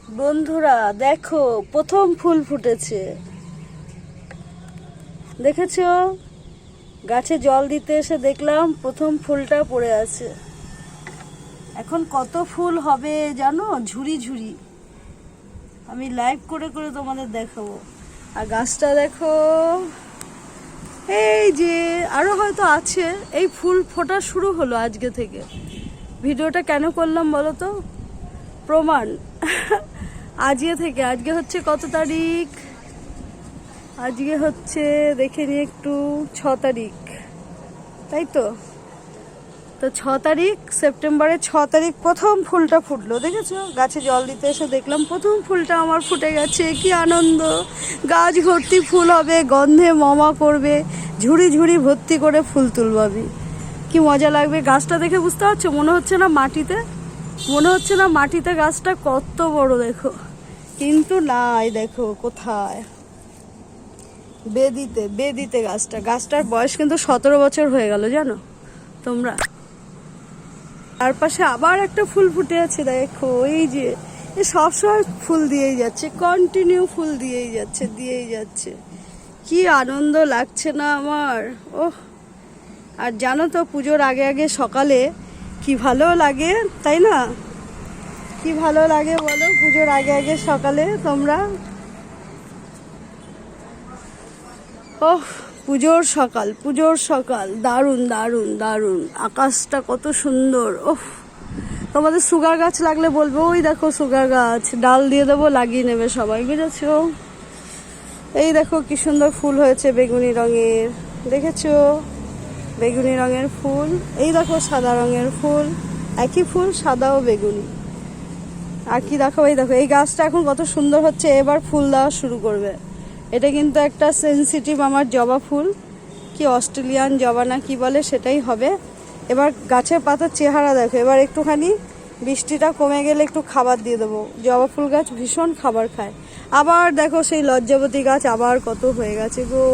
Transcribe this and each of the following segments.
বন্ধুরা দেখো, প্রথম ফুল ফুটেছে। দেখেছো? গাছে জল দিতে এসে দেখলাম প্রথম ফুলটা পড়ে আছে। এখন কত ফুল হবে জানো? ঝুড়ি ঝুড়ি। আমি লাইভ করে করে তোমাদের দেখাবো। আর গাছটা দেখো, এই যে আরো হয়তো আছে। এই ফুল ফোটা শুরু হলো আজকে থেকে। ভিডিওটা কেন করলাম বলো তো? প্রমাণ। আজকে থেকে, আজকে হচ্ছে কত তারিখ? আজকে হচ্ছে দেখে নিই একটু, 6 তারিখ, তাই তো? 6 তারিখ, সেপ্টেম্বরের 6 তারিখ প্রথম ফুলটা ফুটলো। দেখেছো? গাছে জল দিতে এসে দেখলাম প্রথম ফুলটা আমার ফুটে গেছে। কি আনন্দ! গাছ ভর্তি ফুল হবে, গন্ধে মমা করবে, ঝুড়ি ঝুড়ি ভর্তি করে ফুল তুলবো আমি। কি মজা লাগবে! গাছটা দেখে বুঝতে পারছো? মনে হচ্ছে না মাটিতে গাছটা কত বড়, দেখো। কিন্তু না, এই দেখো কোথায়, বেদিতে গাছটার বয়স কিন্তু 17 বছর হয়ে গেল, জানো তোমরা? তার পাশে আবার একটা ফুল ফুটে আছে, দেখো। এই যে সবসময় ফুল দিয়েই যাচ্ছে, কন্টিনিউ ফুল দিয়েই যাচ্ছে। কি আনন্দ লাগছে না আমার! ওহ! আর জানো তো, পুজোর আগে আগে সকালে কি ভালো লাগে, তাই না? কি ভালো লাগে বলো, পুজোর আগে আগে সকালে তোমরা? ওহ, পুজোর সকাল দারুণ। আকাশটা কত সুন্দর! ওহ, তোমাদের সুগার গাছ লাগলে বলবো। ওই দেখো সুগার গাছ, ডাল দিয়ে দেবো, লাগিয়ে নেবে সবাই, বুঝেছো? এই দেখো কি সুন্দর ফুল হয়েছে বেগুনি রঙের, দেখেছো? বেগুনি রঙের ফুল। এই দেখো সাদা রঙের ফুল, একই ফুল, সাদা ও বেগুনি। আর কি দেখো, এই দেখো এই গাছটা এখন কত সুন্দর হচ্ছে, এবার ফুল দেওয়া শুরু করবে। এটা কিন্তু একটা সেনসিটিভ আমার জবা ফুল, কি অস্ট্রেলিয়ান জবা না কি বলে, সেটাই হবে। এবার গাছের পাতার চেহারা দেখো। এবার একটুখানি বৃষ্টিটা কমে গেলে একটু খাবার দিয়ে দেবো। জবা ফুল গাছ ভীষণ খাবার খায়। আবার দেখো সেই লজ্জাবতী গাছ আবার কত হয়ে গেছে গো।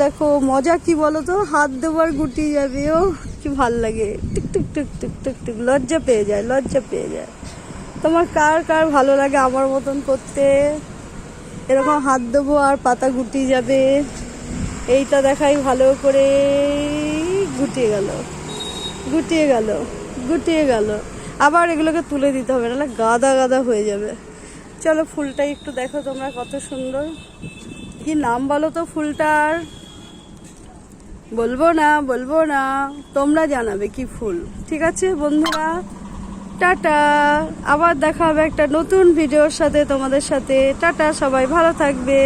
দেখো মজা কি বলো তো, হাত দেবার গুটিয়ে যাবে। ও কি ভাল লাগে, টুক লজ্জা পেয়ে যায়। তোমার কার ভালো লাগে আমার মতন করতে? এরকম হাত দেবো আর পাতা গুটিয়ে যাবে। এইটা দেখাই ভালো করে, গুটিয়ে গেল। আবার এগুলোকে তুলে দিতে হবে, নাহলে গাদা হয়ে যাবে। চলো ফুলটা একটু দেখো তোমরা, কত সুন্দর। কি নাম বলো তো ফুলটার? বলবো না, তোমরা জানাবে কি ফুল। ঠিক আছে বন্ধুরা, টাটা। আবার দেখা হবে একটা নতুন ভিডিওর সাথে, তোমাদের সাথে। টাটা, সবাই ভালো থাকবে।